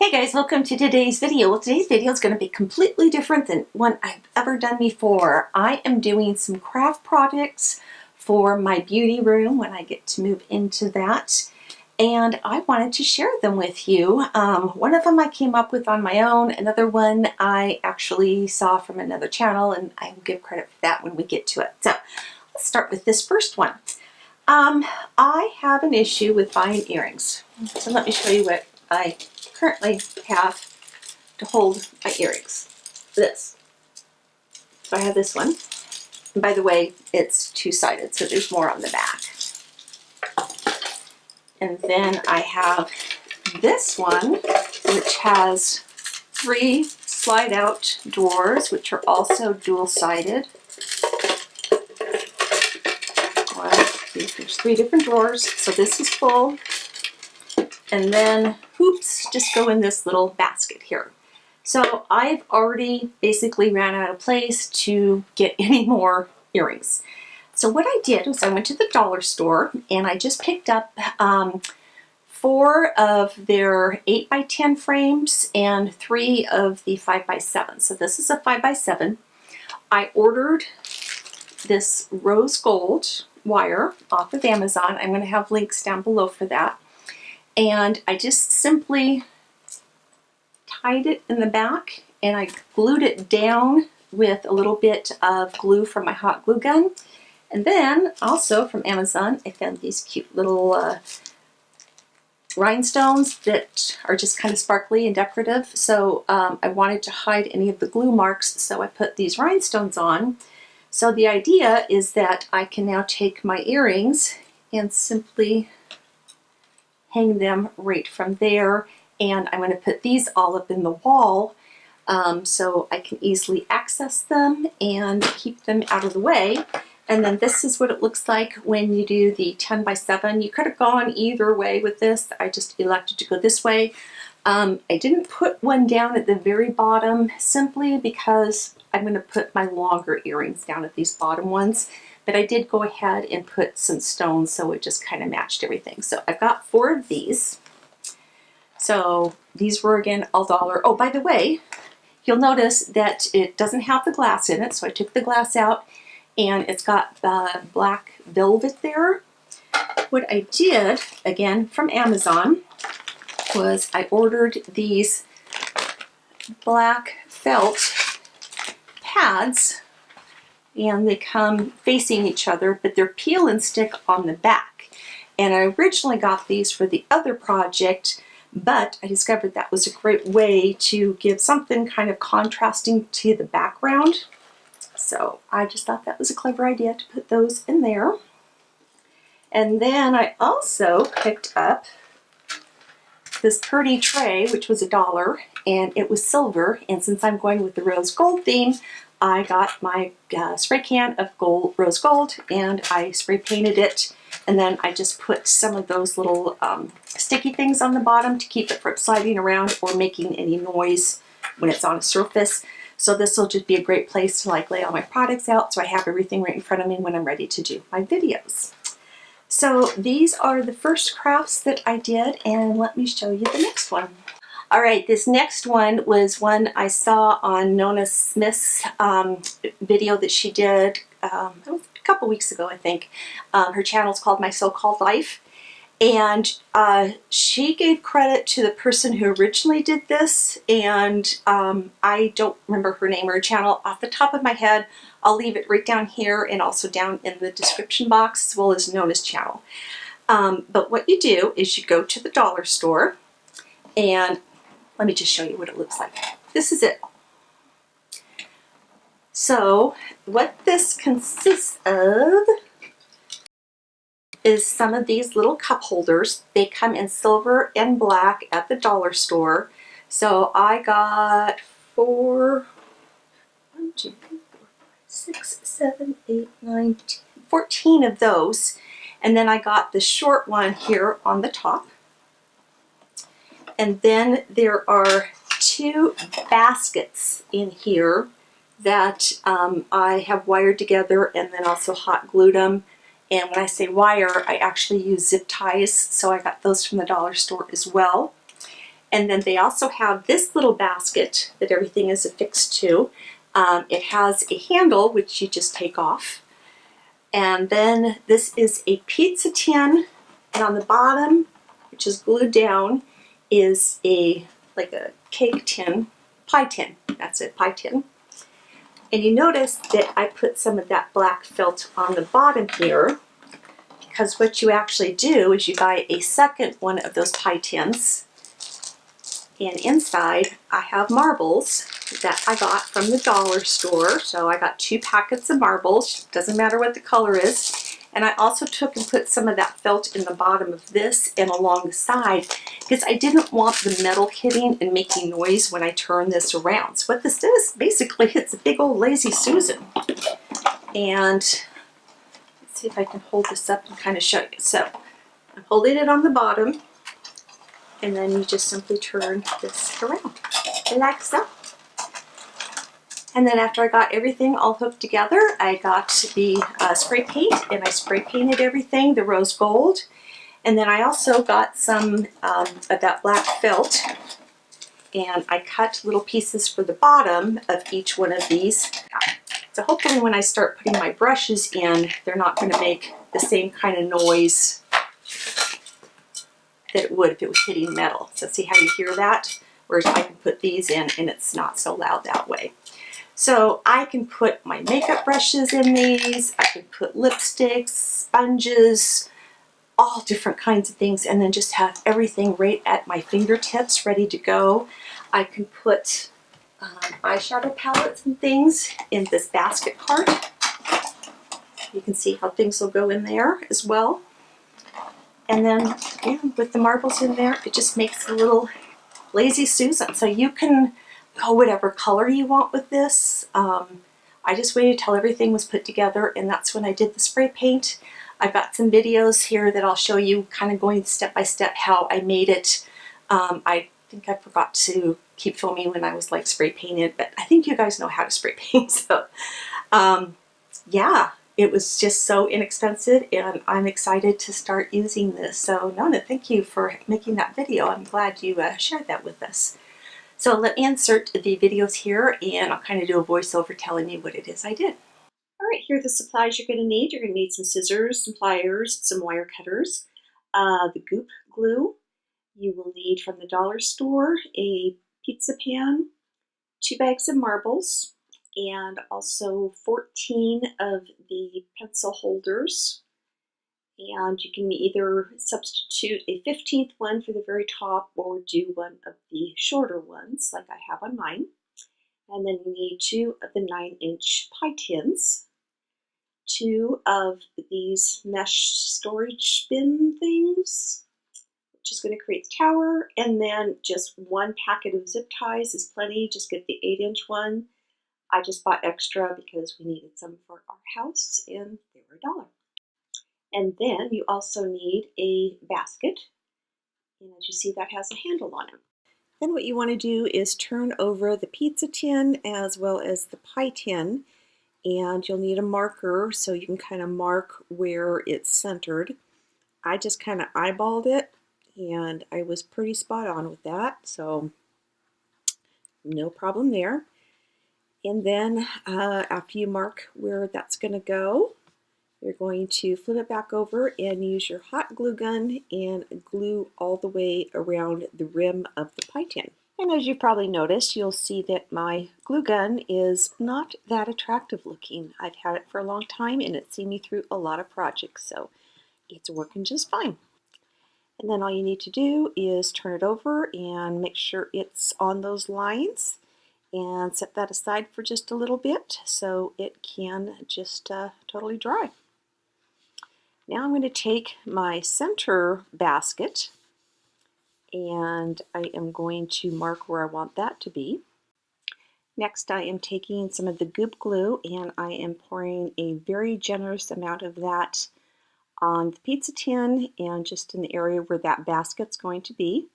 Hey guys, welcome to today's video. Well, today's video is going to be completely different than one I've ever done before. I am doing some craft projects for my beauty room when I get to move into that, and I wanted to share them with you. One of them I came up with on my own, another one I actually saw from another channel, and I will give credit for that when we get to it. So let's start with this first one. I have an issue with buying earrings, so let me show you what I currently have to hold my earrings. This. So I have this one. And by the way, it's two-sided, so there's more on the back. And then I have this one, which has 3 slide-out drawers, which are also dual-sided. Well, there's 3 different drawers, so this is full. And then hoops just go in this little basket here. So I've already basically ran out of place to get any more earrings. So what I did was I went to the dollar store and I just picked up 4 of their 8x10 frames and 3 of the 5x7. So this is a 5x7. I ordered this rose gold wire off of Amazon. I'm going to have links down below for that. And I just simply tied it in the back and I glued it down with a little bit of glue from my hot glue gun. And then also from Amazon, I found these cute little rhinestones that are just kind of sparkly and decorative. So I wanted to hide any of the glue marks, so I put these rhinestones on. So the idea is that I can now take my earrings and simply hang them right from there, and I'm going to put these all up in the wall so I can easily access them and keep them out of the way. And then this is what it looks like when you do the 10x7. You could have gone either way with this. I just elected to go this way. I didn't put one down at the very bottom simply because I'm going to put my longer earrings down at these bottom ones. But I did go ahead and put some stones so it just kind of matched everything. So I've got 4 of these. So these were again $1. Oh, by the way, you'll notice that it doesn't have the glass in it. So I took the glass out and it's got black velvet there. What I did, again from Amazon, was I ordered these black felt pads. And they come facing each other, but they're peel and stick on the back. And I originally got these for the other project, but I discovered that was a great way to give something kind of contrasting to the background. So I just thought that was a clever idea to put those in there. And then I also picked up this pretty tray, which was $1, and it was silver. And since I'm going with the rose gold theme, I got my spray can of rose gold and I spray painted it, and then I just put some of those little sticky things on the bottom to keep it from sliding around or making any noise when it's on a surface. So this will just be a great place to like lay all my products out so I have everything right in front of me when I'm ready to do my videos. So these are the first crafts that I did, and let me show you the next one. All right, this next one was one I saw on Nona Smith's video that she did a couple weeks ago, I think. Her channel is called My So-Called Life. And she gave credit to the person who originally did this. And I don't remember her name or her channel off the top of my head. I'll leave it right down here and also down in the description box, as well as Nona's channel. But what you do is you go to the dollar store, and let me just show you what it looks like. This is it. So what this consists of is some of these little cup holders. They come in silver and black at the dollar store. So I got 4, 1, 2, 3, 4, 5, 6, 7, 8, 9, 10, 14 of those. And then I got the short one here on the top. And then there are 2 baskets in here that I have wired together and then also hot glued them. And when I say wire, I actually use zip ties, so I got those from the dollar store as well. And then they also have this little basket that everything is affixed to. It has a handle which you just take off. And then this is a pizza tin, and on the bottom, which is glued down, is like a cake tin, pie tin. That's it, pie tin. And you notice that I put some of that black felt on the bottom here, because what you actually do is you buy a second one of those pie tins, and inside I have marbles that I got from the dollar store. So I got 2 packets of marbles, doesn't matter what the color is. And I also took and put some of that felt in the bottom of this and along the side, because I didn't want the metal hitting and making noise when I turn this around. So what this is, basically, it's a big old Lazy Susan. And let's see if I can hold this up and kind of show you. So I'm holding it on the bottom, and then you just simply turn this around like so. And then after I got everything all hooked together, I got the spray paint, and I spray painted everything the rose gold. And then I also got some of that black felt, and I cut little pieces for the bottom of each one of these. So hopefully when I start putting my brushes in, they're not going to make the same kind of noise that it would if it was hitting metal. So see how you hear that? Whereas I can put these in and it's not so loud that way. So I can put my makeup brushes in these, I can put lipsticks, sponges, all different kinds of things, and then just have everything right at my fingertips ready to go. I can put eyeshadow palettes and things in this basket cart. You can see how things will go in there as well. And then, yeah, with the marbles in there, it just makes a little Lazy Susan. So you can go whatever color you want with this. I just waited till everything was put together, and that's when I did the spray paint. I've got some videos here that I'll show you kind of going step by step how I made it. I think I forgot to keep filming when I was like spray painted, but I think you guys know how to spray paint. So yeah, it was just so inexpensive, and I'm excited to start using this. So Nona, thank you for making that video. I'm glad you shared that with us. So let me insert the videos here, and I'll kind of do a voiceover telling you what it is I did. All right, here are the supplies you're going to need. You're going to need some scissors, some pliers, some wire cutters, the Goop Glue. You will need from the dollar store a pizza pan, 2 bags of marbles, and also 14 of the pencil holders. And you can either substitute a 15th one for the very top or do one of the shorter ones like I have on mine. And then you need 2 of the 9-inch pie tins, 2 of these mesh storage bin things, which is going to create the tower, and then just 1 packet of zip ties is plenty. Just get the 8-inch one. I just bought extra because we needed some for our house, and they were $1. And then you also need a basket, and as you see, that has a handle on it. Then what you want to do is turn over the pizza tin as well as the pie tin, and you'll need a marker so you can kind of mark where it's centered. I just kind of eyeballed it, and I was pretty spot on with that, so no problem there. And then after you mark where that's going to go, you're going to flip it back over and use your hot glue gun and glue all the way around the rim of the pie tin. And as you probably noticed, you'll see that my glue gun is not that attractive looking. I've had it for a long time, and it's seen me through a lot of projects, so it's working just fine. And then all you need to do is turn it over and make sure it's on those lines, and set that aside for just a little bit so it can just totally dry. Now I'm going to take my center basket, and I am going to mark where I want that to be. Next, I am taking some of the Goop Glue, and I am pouring a very generous amount of that on the pizza tin and just in the area where that basket's going to be.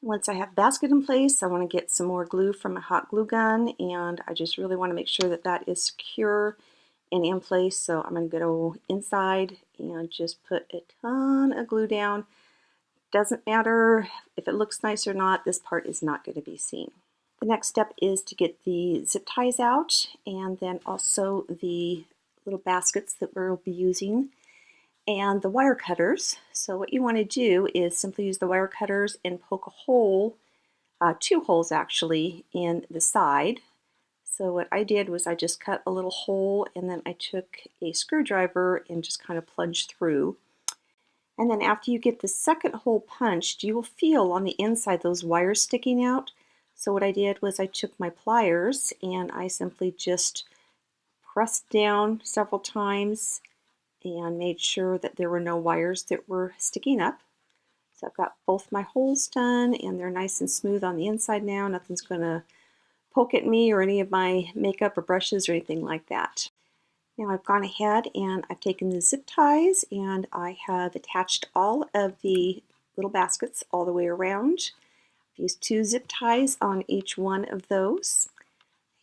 Once I have the basket in place, I want to get some more glue from my hot glue gun, and I just really want to make sure that that is secure and in place. So I'm going to go inside and just put a ton of glue down. Doesn't matter if it looks nice or not, this part is not going to be seen. The next step is to get the zip ties out, and then also the little baskets that we'll be using, and the wire cutters. So what you want to do is simply use the wire cutters and poke a hole, 2 holes actually, in the side. So what I did was I just cut a little hole, and then I took a screwdriver and just kind of plunged through. And then after you get the second hole punched, you will feel on the inside those wires sticking out. So what I did was I took my pliers and I simply just pressed down several times and made sure that there were no wires that were sticking up. So I've got both my holes done, and they're nice and smooth on the inside now. Nothing's going to poke at me or any of my makeup or brushes or anything like that. Now I've gone ahead and I've taken the zip ties and I have attached all of the little baskets all the way around. I've used 2 zip ties on each one of those.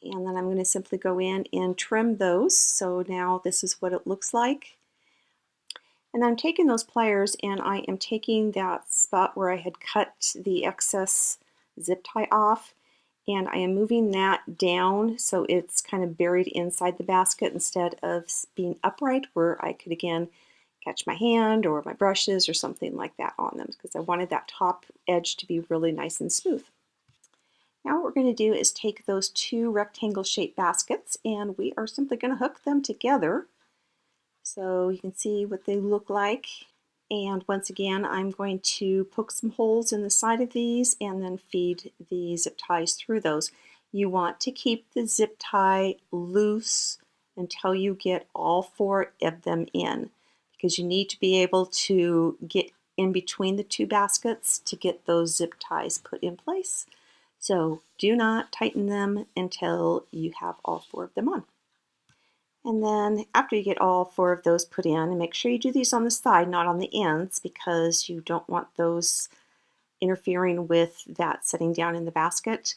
And then I'm going to simply go in and trim those. So now this is what it looks like. And I'm taking those pliers and I am taking that spot where I had cut the excess zip tie off, and I am moving that down so it's kind of buried inside the basket instead of being upright where I could again catch my hand or my brushes or something like that on them, because I wanted that top edge to be really nice and smooth. Now what we're going to do is take those 2 rectangle shaped baskets and we are simply going to hook them together so you can see what they look like. And once again, I'm going to poke some holes in the side of these and then feed the zip ties through those. You want to keep the zip tie loose until you get all 4 of them in, because you need to be able to get in between the 2 baskets to get those zip ties put in place. So do not tighten them until you have all 4 of them on. And then after you get all 4 of those put in, and make sure you do these on the side, not on the ends, because you don't want those interfering with that setting down in the basket.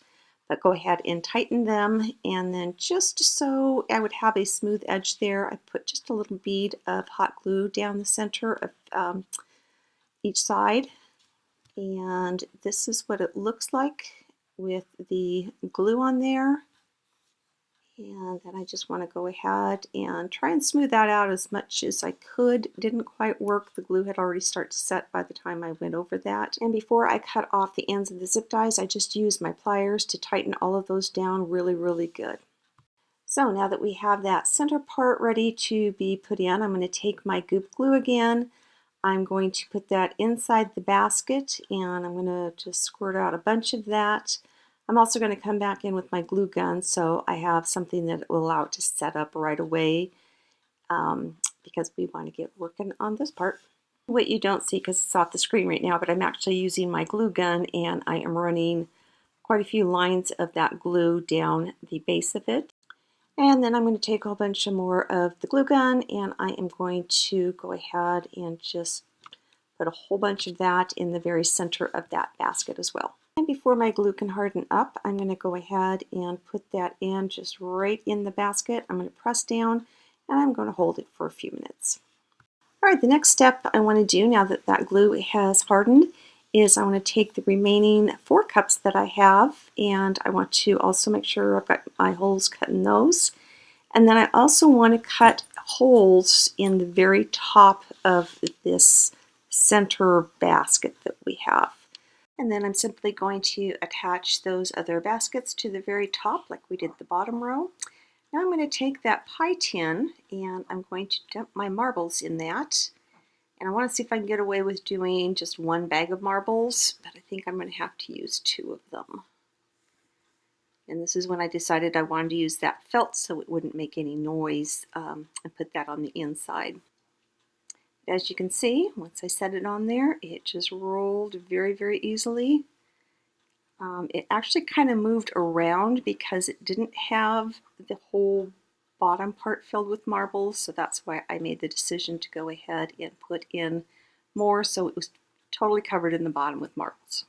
But go ahead and tighten them, and then just so I would have a smooth edge there, I put just a little bead of hot glue down the center of each side. And this is what it looks like with the glue on there. And then I just want to go ahead and try and smooth that out as much as I could. Didn't quite work. The glue had already started to set by the time I went over that. And before I cut off the ends of the zip ties, I just used my pliers to tighten all of those down really, really good. So now that we have that center part ready to be put in, I'm going to take my Goop Glue again. I'm going to put that inside the basket and I'm going to just squirt out a bunch of that. I'm also going to come back in with my glue gun so I have something that will allow it to set up right away because we want to get working on this part. What you don't see because it's off the screen right now, but I'm actually using my glue gun and I am running quite a few lines of that glue down the base of it. And then I'm going to take a whole bunch more of the glue gun and I am going to go ahead and just put a whole bunch of that in the very center of that basket as well. And before my glue can harden up, I'm going to go ahead and put that in just right in the basket. I'm going to press down and I'm going to hold it for a few minutes. Alright, the next step I want to do now that that glue has hardened is I want to take the remaining 4 cups that I have and I want to also make sure I've got my holes cut in those. And then I also want to cut holes in the very top of this center basket that we have. And then I'm simply going to attach those other baskets to the very top like we did the bottom row. Now I'm going to take that pie tin and I'm going to dump my marbles in that. And I want to see if I can get away with doing just 1 bag of marbles, but I think I'm going to have to use 2 of them. And this is when I decided I wanted to use that felt so it wouldn't make any noise and put that on the inside. As you can see, once I set it on there, it just rolled very, very easily. It actually kind of moved around because it didn't have the whole bottom part filled with marbles, so that's why I made the decision to go ahead and put in more so it was totally covered in the bottom with marbles.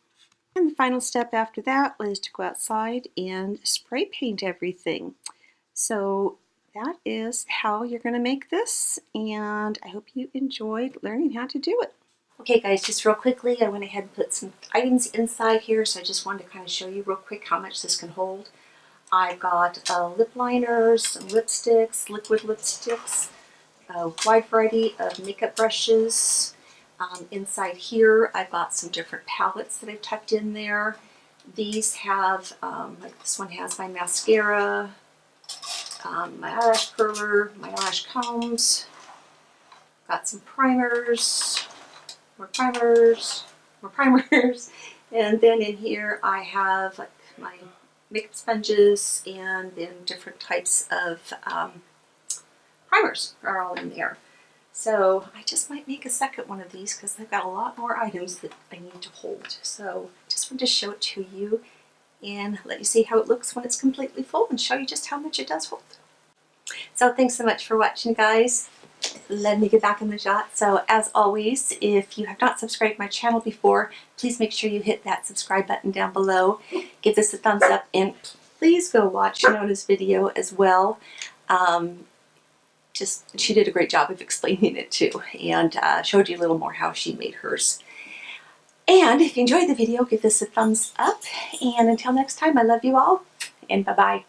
And the final step after that was to go outside and spray paint everything. So that is how you're going to make this, and I hope you enjoyed learning how to do it. Okay guys, just real quickly, I went ahead and put some items inside here, so I just wanted to kind of show you real quick how much this can hold. I got lip liners, some lipsticks, liquid lipsticks, a wide variety of makeup brushes. Inside here, I've got some different palettes that I've tucked in there. These have, like this one has my mascara, my eyelash curler, my eyelash combs. Got some primers, more primers, more primers. And then in here I have like my makeup sponges and then different types of primers are all in there. So I just might make a second one of these because I've got a lot more items that I need to hold. So just wanted to show it to you and let you see how it looks when it's completely full and show you just how much it does hold. So thanks so much for watching, guys. Let me get back in the shot. So as always, if you have not subscribed to my channel before, please make sure you hit that subscribe button down below. Give this a thumbs up and please go watch Nona's video as well. She did a great job of explaining it too, and showed you a little more how she made hers. And if you enjoyed the video, give this a thumbs up. And until next time, I love you all, and bye-bye.